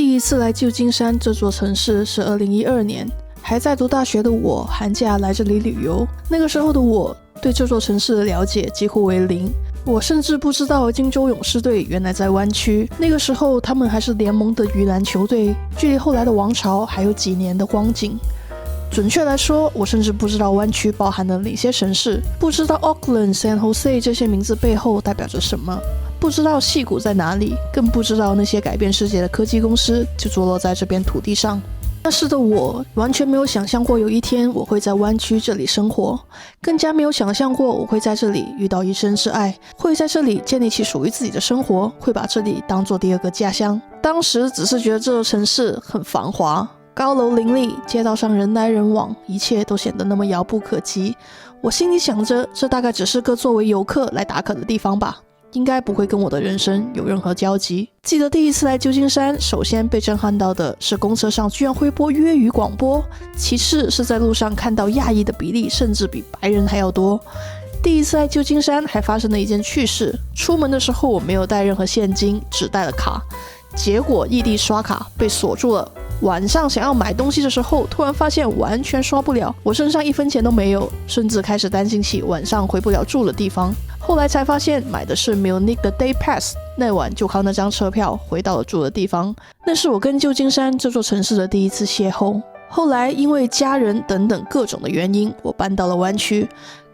第一次来旧金山这座城市是2012年，还在读大学的我寒假来这里旅游。那个时候的我对这座城市的了解几乎为零，我甚至不知道金州勇士队原来在湾区。那个时候他们还是联盟的鱼篮球队，距离后来的王朝还有几年的光景。准确来说，我甚至不知道湾区包含了哪些城市，不知道 Oakland、San Jose 这些名字背后代表着什么，不知道矽谷在哪里，更不知道那些改变世界的科技公司就坐落在这片土地上。那时的我完全没有想象过有一天我会在湾区这里生活，更加没有想象过我会在这里遇到一生之爱，会在这里建立起属于自己的生活，会把这里当作第二个家乡。当时只是觉得这座城市很繁华，高楼林立，街道上人来人往，一切都显得那么遥不可及。我心里想着，这大概只是个作为游客来打卡的地方吧，应该不会跟我的人生有任何交集。记得第一次来旧金山，首先被震撼到的是公车上居然会播粤语广播，其次是在路上看到亚裔的比例甚至比白人还要多。第一次来旧金山还发生了一件趣事，出门的时候我没有带任何现金，只带了卡，结果异地刷卡被锁住了。晚上想要买东西的时候，突然发现完全刷不了，我身上1分钱都没有，甚至开始担心起晚上回不了住的地方。后来才发现买的是 Munich 的 Day Pass， 那晚就靠那张车票回到了住的地方。那是我跟旧金山这座城市的第一次邂逅。后来因为家人等等各种的原因，我搬到了湾区。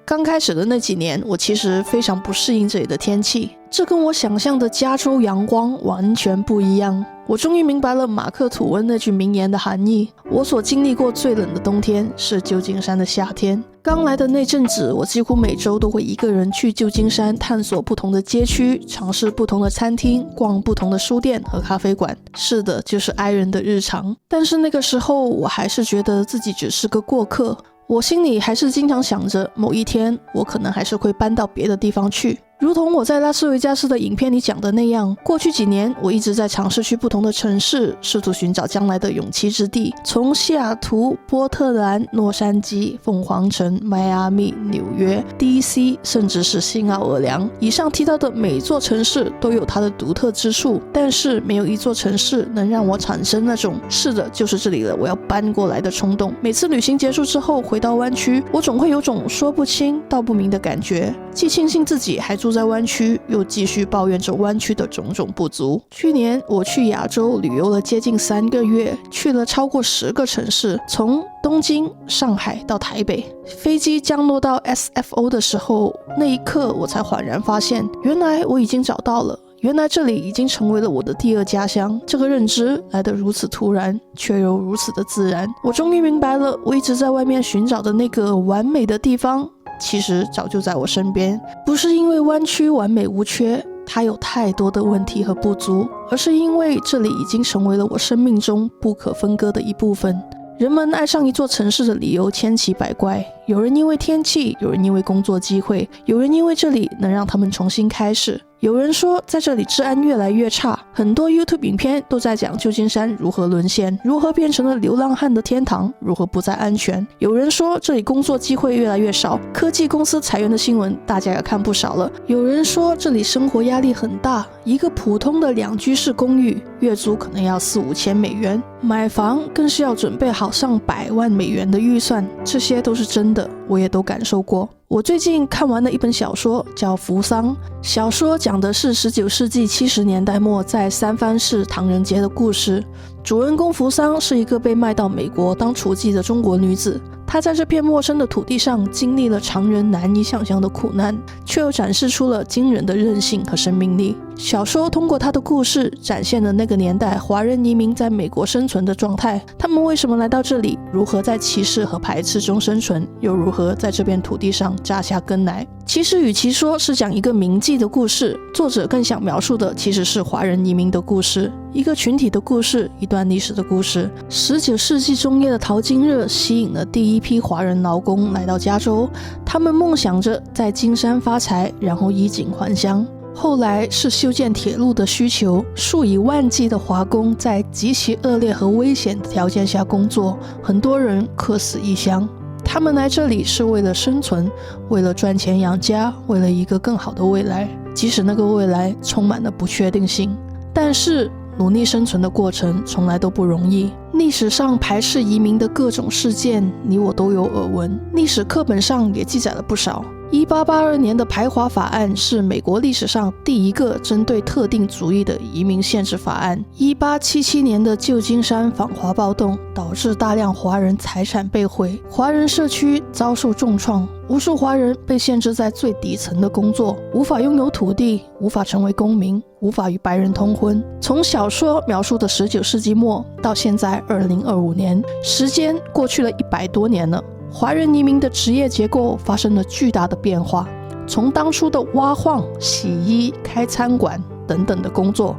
刚开始的那几年，我其实非常不适应这里的天气，这跟我想象的加州阳光完全不一样。我终于明白了马克·吐温那句名言的含义，我所经历过最冷的冬天是旧金山的夏天。刚来的那阵子，我几乎每周都会一个人去旧金山探索不同的街区，尝试不同的餐厅，逛不同的书店和咖啡馆。是的，就是 I 人的日常。但是那个时候，我还是觉得自己只是个过客，我心里还是经常想着，某一天我可能还是会搬到别的地方去。如同我在拉斯维加斯的影片里讲的那样，过去几年我一直在尝试去不同的城市，试图寻找将来的永栖之地。从西雅图、波特兰、洛杉矶、凤凰城、迈阿密、纽约、DC， 甚至是新奥尔良，以上提到的每座城市都有它的独特之处，但是没有一座城市能让我产生那种是的，就是这里了，我要搬过来的冲动。每次旅行结束之后回到湾区，我总会有种说不清道不明的感觉，既庆幸自己还住在湾区，又继续抱怨着湾区的种种不足。去年我去亚洲旅游了接近3个月，去了超过10个城市，从东京、上海到台北。飞机降落到 SFO 的时候，那一刻我才恍然发现，原来我已经找到了，原来这里已经成为了我的第二家乡。这个认知来得如此突然，却又如此的自然。我终于明白了，我一直在外面寻找的那个完美的地方，其实早就在我身边。不是因为湾区完美无缺，它有太多的问题和不足，而是因为这里已经成为了我生命中不可分割的一部分。人们爱上一座城市的理由千奇百怪，有人因为天气，有人因为工作机会，有人因为这里能让他们重新开始，有人说在这里治安越来越差。很多 YouTube 影片都在讲旧金山如何沦陷，如何变成了流浪汉的天堂，如何不再安全。有人说这里工作机会越来越少，科技公司裁员的新闻大家也看不少了。有人说这里生活压力很大，一个普通的2居室公寓月租可能要4-5千美元，买房更是要准备好上100万美元的预算。这些都是真的，我也都感受过。我最近看完了一本小说，叫《扶桑》。小说讲的是19世纪70年代末在三藩市唐人街的故事。主人公扶桑是一个被卖到美国当雏妓的中国女子，她在这片陌生的土地上经历了常人难以想象的苦难，却又展示出了惊人的韧性和生命力。小说通过她的故事展现了那个年代华人移民在美国生存的状态，他们为什么来到这里，如何在歧视和排斥中生存，又如何在这片土地上扎下根来。其实与其说是讲一个铭记的故事，作者更想描述的其实是华人移民的故事，一个群体的故事，一段历史的故事。19世纪中叶的淘金热吸引了第一批华人劳工来到加州，他们梦想着在金山发财，然后衣锦还乡。后来是修建铁路的需求，数以万计的华工在极其恶劣和危险的条件下工作，很多人客死异乡。他们来这里是为了生存，为了赚钱养家，为了一个更好的未来，即使那个未来充满了不确定性。但是努力生存的过程从来都不容易。历史上排斥移民的各种事件，你我都有耳闻，历史课本上也记载了不少。1882年的排华法案是美国历史上第一个针对特定族裔的移民限制法案。1877年的旧金山反华暴动导致大量华人财产被毁，华人社区遭受重创，无数华人被限制在最底层的工作，无法拥有土地，无法成为公民，无法与白人通婚。从小说描述的19世纪末到现在2025年，时间过去了100多年了。华人移民的职业结构发生了巨大的变化，从当初的挖矿、洗衣、开餐馆等等的工作，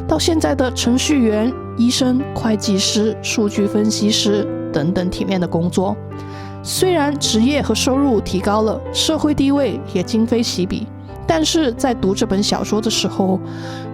到现在的程序员、医生、会计师、数据分析师等等体面的工作。虽然职业和收入提高了，社会地位也今非昔比，但是在读这本小说的时候，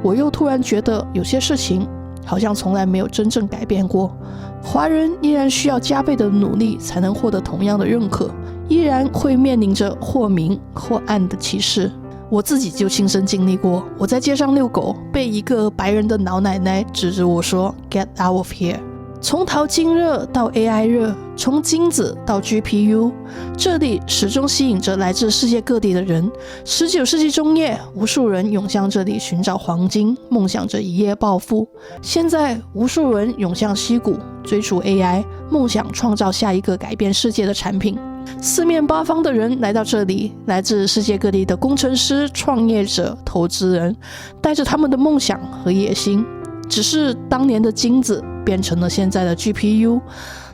我又突然觉得有些事情好像从来没有真正改变过。华人依然需要加倍的努力才能获得同样的认可，依然会面临着或明或暗的歧视。我自己就亲身经历过，我在街上遛狗，被一个白人的老奶奶指着我说 Get out of here。 从淘金热到 AI 热，从金子到 GPU， 这里始终吸引着来自世界各地的人。19世纪中叶，无数人涌向这里寻找黄金，梦想着一夜暴富。现在无数人涌向溪谷，追逐 AI， 梦想创造下一个改变世界的产品。四面八方的人来到这里，来自世界各地的工程师、创业者、投资人，带着他们的梦想和野心。只是当年的金子变成了现在的 GPU，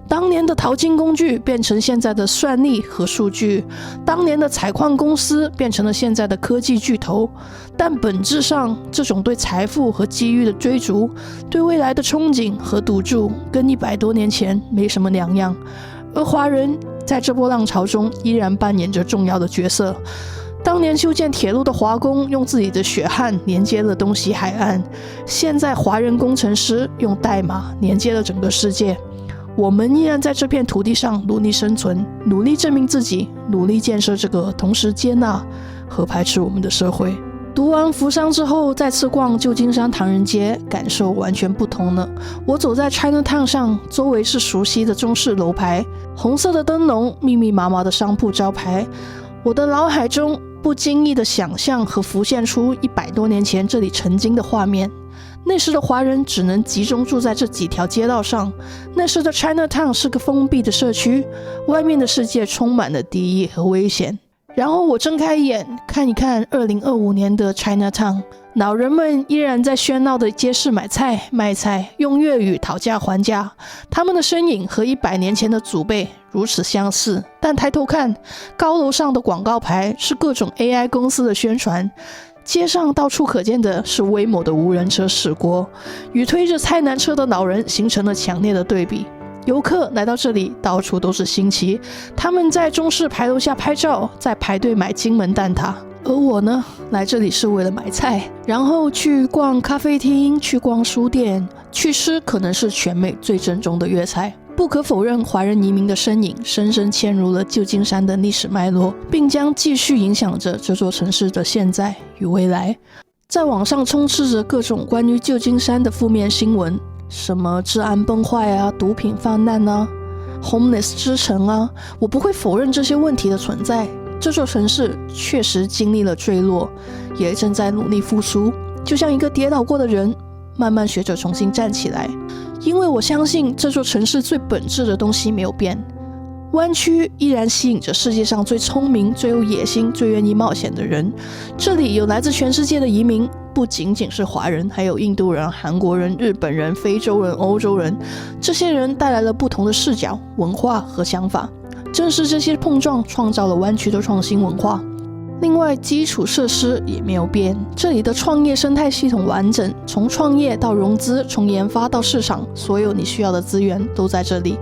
当年的淘金工具变成现在的算力和数据，当年的采矿公司变成了现在的科技巨头。但本质上，这种对财富和机遇的追逐，对未来的憧憬和赌注，跟100多年前没什么两样。而华人在这波浪潮中依然扮演着重要的角色。当年修建铁路的华工用自己的血汗连接了东西海岸，现在华人工程师用代码连接了整个世界。我们依然在这片土地上努力生存，努力证明自己，努力建设这个同时接纳和排斥我们的社会。读完福商之后，再次逛旧金山唐人街，感受完全不同了。我走在 Chinatown 上，周围是熟悉的中式楼牌，红色的灯笼，密密麻麻的商铺招牌。我的脑海中不经意的想象和浮现出100多年前这里曾经的画面。那时的华人只能集中住在这几条街道上，那时的 Chinatown 是个封闭的社区，外面的世界充满了敌意和危险。然后我睁开眼看一看2025年的 Chinatown， 老人们依然在喧闹的街市买菜卖菜，用粤语讨价还价。他们的身影和100年前的祖辈如此相似，但抬头看，高楼上的广告牌是各种 AI 公司的宣传，街上到处可见的是威猛的无人车驶过，与推着菜篮车的老人形成了强烈的对比。游客来到这里，到处都是新奇，他们在中式牌楼下拍照，在排队买金门蛋挞。而我呢，来这里是为了买菜，然后去逛咖啡厅，去逛书店，去吃可能是全美最正宗的粤菜。不可否认，华人移民的身影深深嵌入了旧金山的历史脉络，并将继续影响着这座城市的现在与未来。在网上充斥着各种关于旧金山的负面新闻，什么治安崩坏啊，毒品泛滥啊， homeless 之城啊，我不会否认这些问题的存在。这座城市确实经历了坠落，也正在努力复苏，就像一个跌倒过的人，慢慢学着重新站起来。因为我相信这座城市最本质的东西没有变，湾区依然吸引着世界上最聪明、最有野心、最愿意冒险的人。这里有来自全世界的移民，不仅仅是华人，还有印度人、韩国人、日本人、非洲人、欧洲人。这些人带来了不同的视角、文化和想法，正是这些碰撞创造了湾区的创新文化。另外，基础设施也没有变，这里的创业生态系统完整，从创业到融资，从研发到市场，所有你需要的资源都在这里。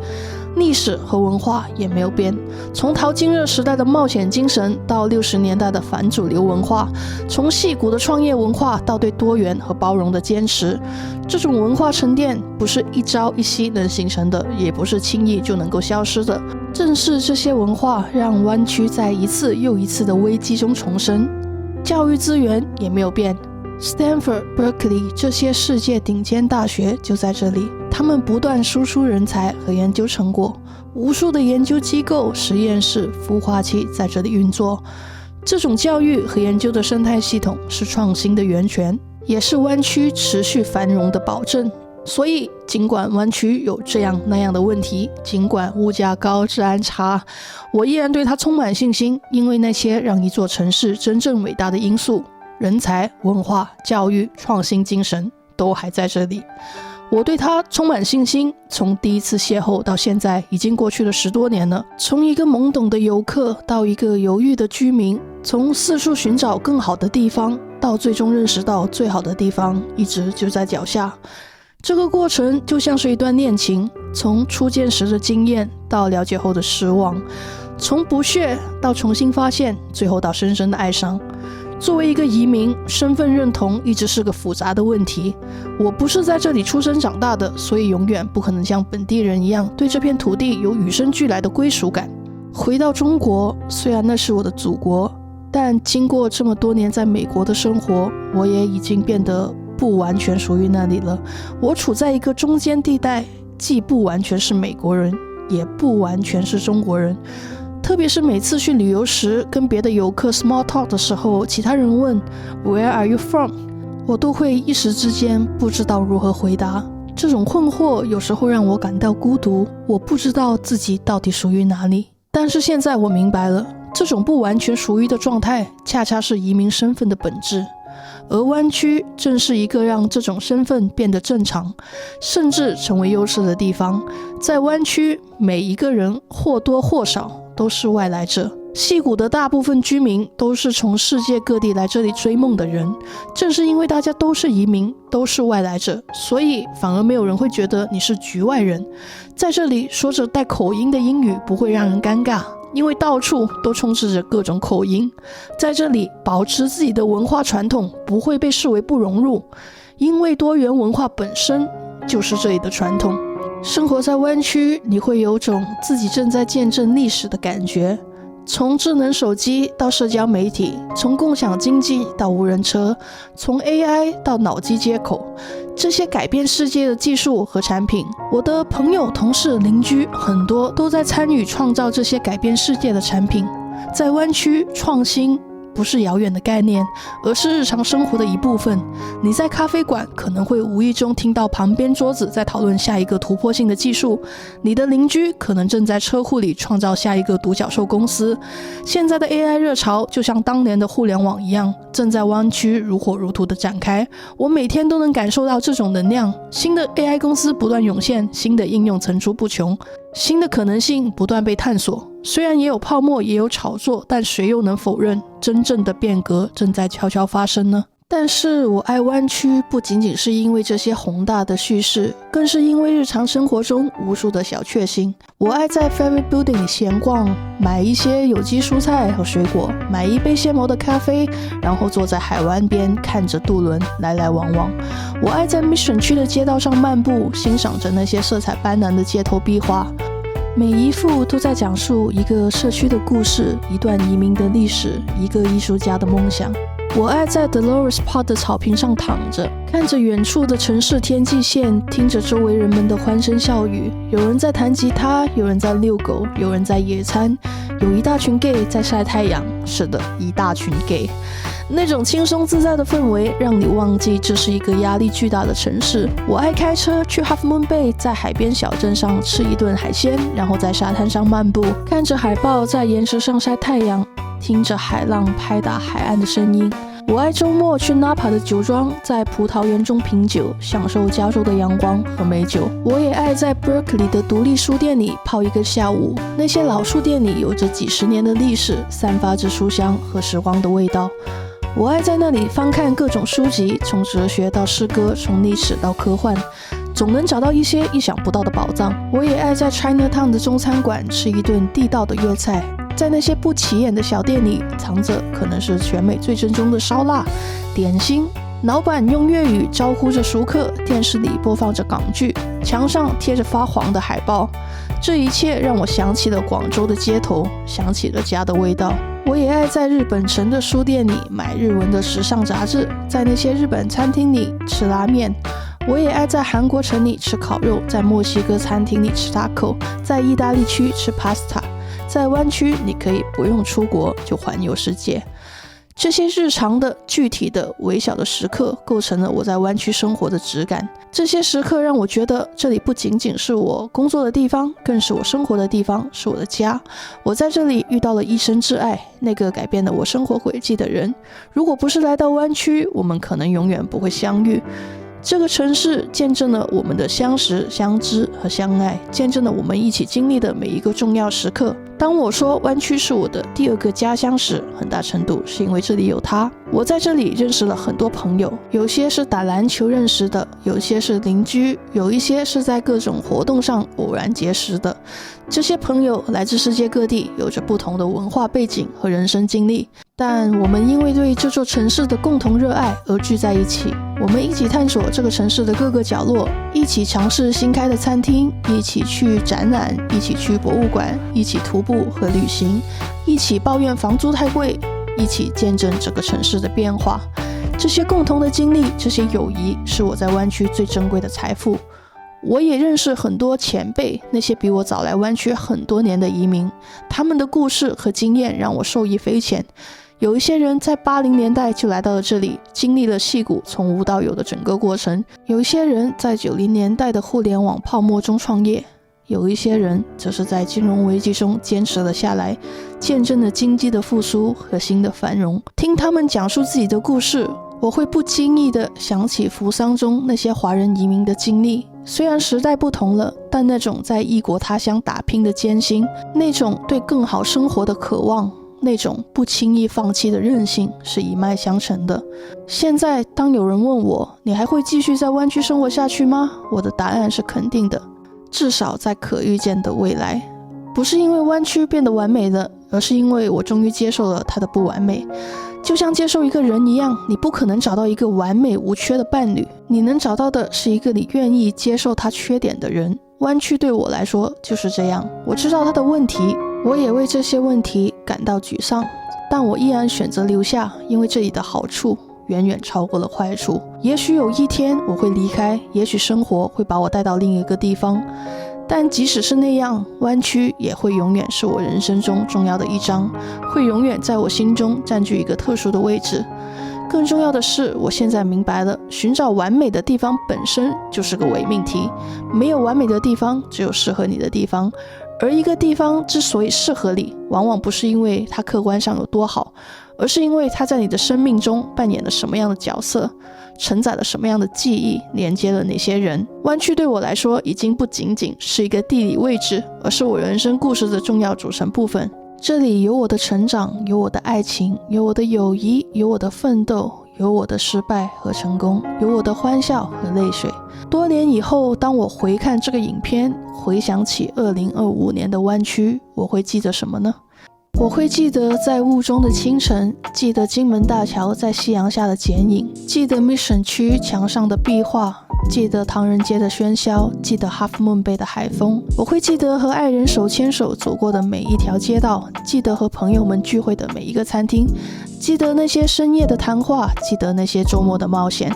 历史和文化也没有变，从淘金热时代的冒险精神到60年代的反主流文化，从矽谷的创业文化到对多元和包容的坚持。这种文化沉淀不是一朝一夕能形成的，也不是轻易就能够消失的。正是这些文化让湾区在一次又一次的危机中重生。教育资源也没有变， Stanford、Berkeley 这些世界顶尖大学就在这里，他们不断输出人才和研究成果，无数的研究机构、实验室、孵化器在这里运作。这种教育和研究的生态系统是创新的源泉，也是湾区持续繁荣的保证。所以尽管湾区有这样那样的问题，尽管物价高、治安差，我依然对它充满信心，因为那些让一座城市真正伟大的因素，人才、文化、教育、创新精神都还在这里。我对它充满信心，从第一次邂逅到现在已经过去了10多年了。从一个懵懂的游客到一个犹豫的居民，从四处寻找更好的地方到最终认识到最好的地方一直就在脚下。这个过程就像是一段恋情，从初见时的惊艳到了解后的失望，从不屑到重新发现，最后到深深的爱上。作为一个移民，身份认同一直是个复杂的问题。我不是在这里出生长大的，所以永远不可能像本地人一样对这片土地有与生俱来的归属感。回到中国，虽然那是我的祖国，但经过这么多年在美国的生活，我也已经变得不完全属于那里了。我处在一个中间地带，既不完全是美国人，也不完全是中国人。特别是每次去旅游时，跟别的游客 small talk 的时候，其他人问 Where are you from？ 我都会一时之间不知道如何回答。这种困惑有时候让我感到孤独，我不知道自己到底属于哪里。但是现在我明白了，这种不完全属于的状态，恰恰是移民身份的本质。而湾区正是一个让这种身份变得正常，甚至成为优势的地方。在湾区，每一个人或多或少都是外来者。矽谷的大部分居民都是从世界各地来这里追梦的人，正是因为大家都是移民，都是外来者，所以反而没有人会觉得你是局外人。在这里说着带口音的英语不会让人尴尬，因为到处都充斥着各种口音。在这里保持自己的文化传统不会被视为不融入，因为多元文化本身就是这里的传统。生活在湾区，你会有种自己正在见证历史的感觉。从智能手机到社交媒体，从共享经济到无人车，从 AI 到脑机接口，这些改变世界的技术和产品，我的朋友、同事、邻居很多都在参与创造这些改变世界的产品。在湾区，创新不是遥远的概念，而是日常生活的一部分。你在咖啡馆可能会无意中听到旁边桌子在讨论下一个突破性的技术，你的邻居可能正在车库里创造下一个独角兽公司。现在的 AI 热潮就像当年的互联网一样，正在湾区如火如荼地展开。我每天都能感受到这种能量，新的 AI 公司不断涌现，新的应用层出不穷，新的可能性不断被探索。虽然也有泡沫，也有炒作，但谁又能否认真正的变革正在悄悄发生呢？但是我爱湾区不仅仅是因为这些宏大的叙事，更是因为日常生活中无数的小确幸。我爱在 Favorite Building 里闲逛，买一些有机蔬菜和水果，买一杯现磨的咖啡，然后坐在海湾边看着渡轮来来往往。我爱在 Mission 区的街道上漫步，欣赏着那些色彩斑斓的街头壁画，每一幅都在讲述一个社区的故事，一段移民的历史，一个艺术家的梦想。我爱在 Dolores Park 的草坪上躺着，看着远处的城市天际线，听着周围人们的欢声笑语。有人在弹吉他，有人在遛狗，有人在野餐，有一大群 gay 在晒太阳。是的，一大群 gay。那种轻松自在的氛围让你忘记这是一个压力巨大的城市。我爱开车去 Half Moon Bay， 在海边小镇上吃一顿海鲜，然后在沙滩上漫步，看着海豹在岩石上晒太阳，听着海浪拍打海岸的声音。我爱周末去 Napa 的酒庄，在葡萄园中品酒，享受加州的阳光和美酒。我也爱在 Berkeley 的独立书店里泡一个下午，那些老书店里有着几十年的历史，散发着书香和时光的味道。我爱在那里翻看各种书籍，从哲学到诗歌，从历史到科幻，总能找到一些意想不到的宝藏。我也爱在 Chinatown 的中餐馆吃一顿地道的粤菜，在那些不起眼的小店里藏着可能是全美最正宗的烧腊、点心。老板用粤语招呼着熟客，电视里播放着港剧，墙上贴着发黄的海报。这一切让我想起了广州的街头，想起了家的味道。我也爱在日本城的书店里买日文的时尚杂志，在那些日本餐厅里吃拉面。我也爱在韩国城里吃烤肉，在墨西哥餐厅里吃 taco， 在意大利区吃 pasta。在湾区，你可以不用出国就环游世界。这些日常的、具体的、微小的时刻，构成了我在湾区生活的质感。这些时刻让我觉得，这里不仅仅是我工作的地方，更是我生活的地方，是我的家。我在这里遇到了一生挚爱，那个改变了我生活轨迹的人。如果不是来到湾区，我们可能永远不会相遇。这个城市见证了我们的相识、相知和相爱，见证了我们一起经历的每一个重要时刻。当我说湾区是我的第二个家乡时，很大程度是因为这里有它。我在这里认识了很多朋友，有些是打篮球认识的，有些是邻居，有一些是在各种活动上偶然结识的。这些朋友来自世界各地，有着不同的文化背景和人生经历，但我们因为对这座城市的共同热爱而聚在一起。我们一起探索这个城市的各个角落，一起尝试新开的餐厅，一起去展览，一起去博物馆，一起徒步和旅行，一起抱怨房租太贵，一起见证这个城市的变化。这些共同的经历，这些友谊，是我在湾区最珍贵的财富。我也认识很多前辈，那些比我早来湾区很多年的移民，他们的故事和经验让我受益匪浅。有一些人在80年代就来到了这里，经历了矽谷从无到有的整个过程；有一些人在90年代的互联网泡沫中创业，有一些人则是在金融危机中坚持了下来，见证了经济的复苏和新的繁荣。听他们讲述自己的故事，我会不经意地想起扶桑中那些华人移民的经历。虽然时代不同了，但那种在异国他乡打拼的艰辛，那种对更好生活的渴望，那种不轻易放弃的韧性是一脉相承的。现在当有人问我，你还会继续在湾区生活下去吗？我的答案是肯定的，至少在可预见的未来。不是因为湾区变得完美了，而是因为我终于接受了它的不完美。就像接受一个人一样，你不可能找到一个完美无缺的伴侣，你能找到的是一个你愿意接受他缺点的人。湾区对我来说就是这样，我知道他的问题，我也为这些问题感到沮丧，但我依然选择留下，因为这里的好处远远超过了坏处。也许有一天我会离开，也许生活会把我带到另一个地方，但即使是那样，湾区也会永远是我人生中重要的一章，会永远在我心中占据一个特殊的位置。更重要的是，我现在明白了，寻找完美的地方本身就是个伪命题，没有完美的地方，只有适合你的地方。而一个地方之所以适合你，往往不是因为它客观上有多好，而是因为它在你的生命中扮演了什么样的角色，承载了什么样的记忆，连接了哪些人。湾区对我来说已经不仅仅是一个地理位置，而是我人生故事的重要组成部分。这里有我的成长，有我的爱情，有我的友谊，有我的奋斗，有我的失败和成功，有我的欢笑和泪水。多年以后，当我回看这个影片，回想起2025年的湾区，我会记得什么呢？我会记得在雾中的清晨，记得金门大桥在夕阳下的剪影，记得 Mission 区墙上的壁画，记得唐人街的喧嚣，记得 Half Moon Bay 的海风。我会记得和爱人手牵手走过的每一条街道，记得和朋友们聚会的每一个餐厅，记得那些深夜的谈话，记得那些周末的冒险。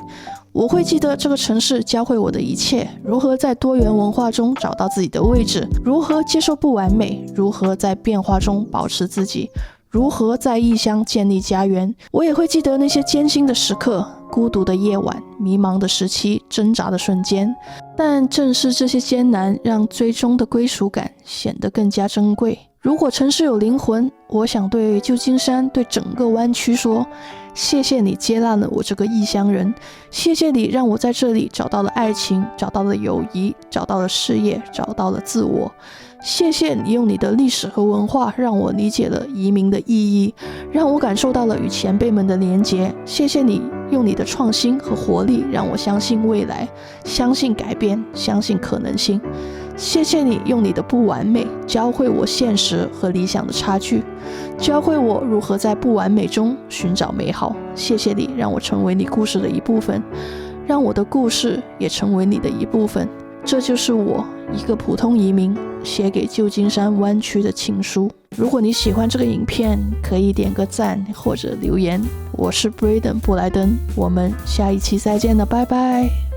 我会记得这个城市教会我的一切，如何在多元文化中找到自己的位置，如何接受不完美，如何在变化中保持自己，如何在异乡建立家园。我也会记得那些艰辛的时刻，孤独的夜晚，迷茫的时期，挣扎的瞬间。但正是这些艰难，让最终的归属感显得更加珍贵。如果城市有灵魂，我想对旧金山，对整个湾区说，谢谢你接纳了我这个异乡人，谢谢你让我在这里找到了爱情，找到了友谊，找到了事业，找到了自我。谢谢你用你的历史和文化让我理解了移民的意义，让我感受到了与前辈们的连结。谢谢你用你的创新和活力让我相信未来，相信改变，相信可能性。谢谢你用你的不完美教会我现实和理想的差距，教会我如何在不完美中寻找美好。谢谢你让我成为你故事的一部分，让我的故事也成为你的一部分。这就是我，一个普通移民，写给旧金山湾区的情书。如果你喜欢这个影片，可以点个赞或者留言。我是 Braden 布莱登，我们下一期再见了，拜拜。